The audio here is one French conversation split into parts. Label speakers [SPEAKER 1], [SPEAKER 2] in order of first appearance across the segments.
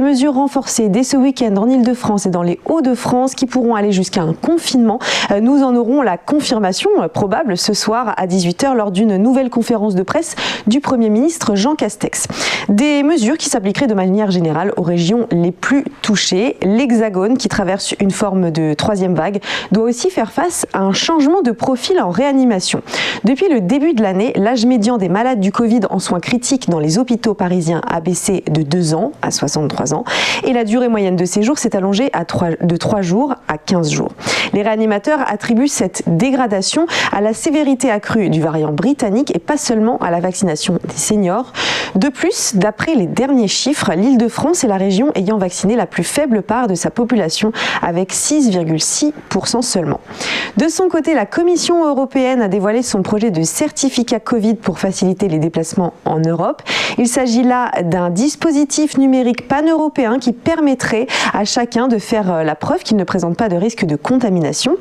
[SPEAKER 1] mesures renforcées dès ce week-end en Ile-de-France et dans les Hauts-de-France qui pourront aller jusqu'à un confinement. Nous en aurons la confirmation probable ce soir à 18h lors d'une nouvelle conférence de presse du Premier ministre Jean Castex. Des mesures qui s'appliqueraient de manière générale aux régions les plus touchées. L'Hexagone, qui traverse une forme de troisième vague, doit aussi faire face à un changement de profil en réanimation. Depuis le début de l'année, l'âge médian des malades du Covid en soins critiques dans les hôpitaux parisiens a baissé de 2 ans à 63 ans et la durée moyenne de séjour s'est allongée de 3 jours à 15 jours. Les réanimateurs attribuent cette dégradation à la sévérité accrue du variant britannique et pas seulement à la vaccination des seniors. De plus, d'après les derniers chiffres, l'Île-de-France est la région ayant vacciné la plus faible part de sa population avec 6,6% seulement. De son côté, la Commission européenne a dévoilé son projet de certificat Covid pour faciliter les déplacements en Europe. Il s'agit là d'un dispositif numérique pan-européen qui permettrait à chacun de faire la preuve qu'il ne présente pas de risque de contamination.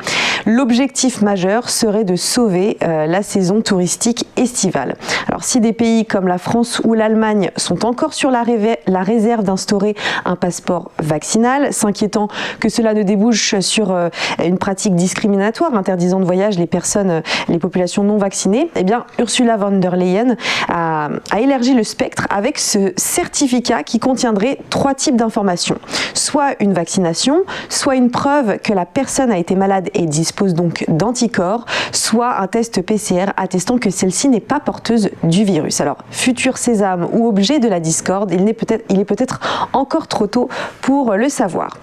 [SPEAKER 1] L'objectif majeur serait de sauver la saison touristique estivale. Alors si des pays comme la France ou l'Allemagne sont encore sur la réserve d'instaurer un passeport vaccinal, s'inquiétant que cela ne débouche sur une pratique discriminatoire interdisant de voyage les populations non vaccinées, eh bien Ursula von der Leyen a élargi le spectre avec ce certificat qui contiendrait 3 types d'informations. Soit une vaccination, soit une preuve que la personne a été malade et dispose donc d'anticorps, soit un test PCR attestant que celle-ci n'est pas porteuse du virus. Alors, futur sésame ou objet de la discorde, il est peut-être encore trop tôt pour le savoir.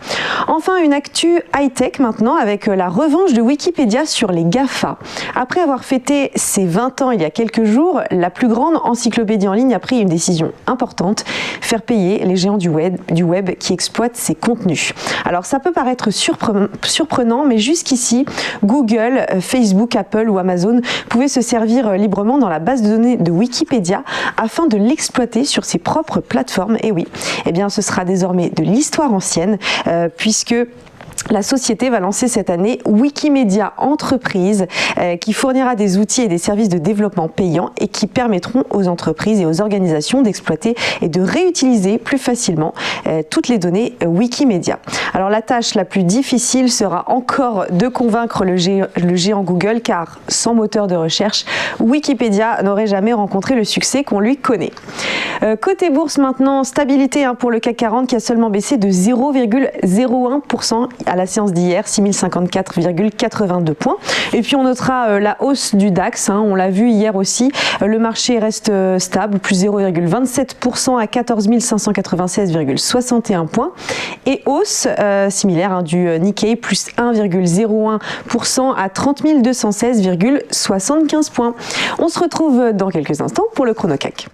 [SPEAKER 1] Enfin, une actu high-tech maintenant avec la revanche de Wikipédia sur les GAFA. Après avoir fêté ses 20 ans il y a quelques jours, la plus grande encyclopédie en ligne a pris une décision importante, faire payer les géants du web qui exploitent ses contenus. Alors ça peut paraître surprenant, mais jusqu'ici, Google, Facebook, Apple ou Amazon pouvaient se servir librement dans la base de données de Wikipédia afin de l'exploiter sur ses propres plateformes. Et oui, eh bien ce sera désormais de l'histoire ancienne puisque la société va lancer cette année Wikimedia Entreprise qui fournira des outils et des services de développement payants et qui permettront aux entreprises et aux organisations d'exploiter et de réutiliser plus facilement toutes les données Wikimedia. Alors la tâche la plus difficile sera encore de convaincre le géant Google car sans moteur de recherche, Wikipédia n'aurait jamais rencontré le succès qu'on lui connaît. Côté bourse maintenant, stabilité pour le CAC 40 qui a seulement baissé de 0,01% à la séance d'hier, 6054,82 points. Et puis on notera la hausse du DAX, on l'a vu hier aussi, le marché reste stable, plus 0,27% à 14 596,61 points. Et hausse similaire du Nikkei, plus 1,01% à 30 216,75 points. On se retrouve dans quelques instants pour le chrono CAC.